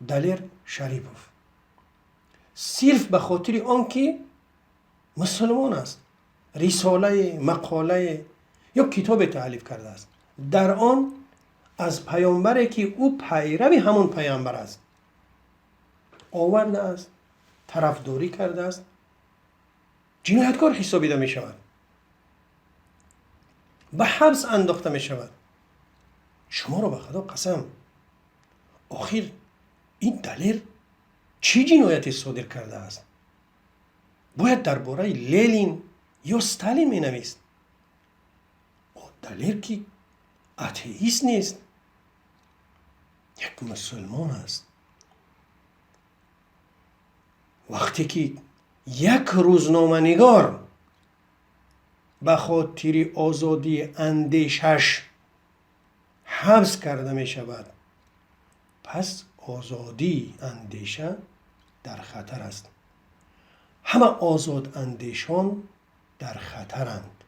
دلیر شریپوف صرف به خاطر آنکه مسلمان است رساله مقاله یا کتاب تألیف کرده است در آن از پیامبری که او پیرو همون پیامبر است آورده است طرفداری کرده است جنایتکار حسابیده می شود به حبس انداخته می شود. شما را به خدا قسم آخر این دلیر چه جنایتی صادر کرده است؟ باید درباره لنین یا استالین می نویست. دلیر که اتئیست نیست، یک مسلمان است. وقتی که یک روزنامه‌نگار به خاطر آزادی اندیشش حبس کرده می شود، پس آزادی اندیشه در خطر است. همه آزاد اندیشان در خطرند.